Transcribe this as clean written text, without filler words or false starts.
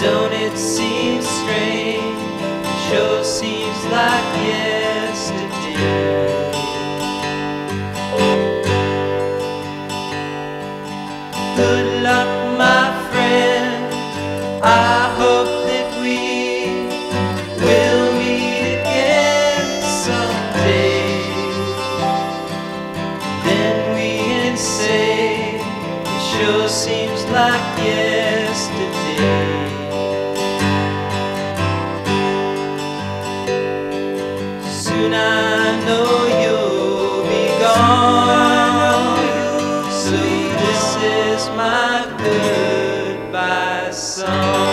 Don't it seem strange? It sure seems like yesterday. Good luck, my friend. I hope that we will meet again someday. Then we can say it sure seems like yesterday. Soon I know you'll be gone, so this is my goodbye song.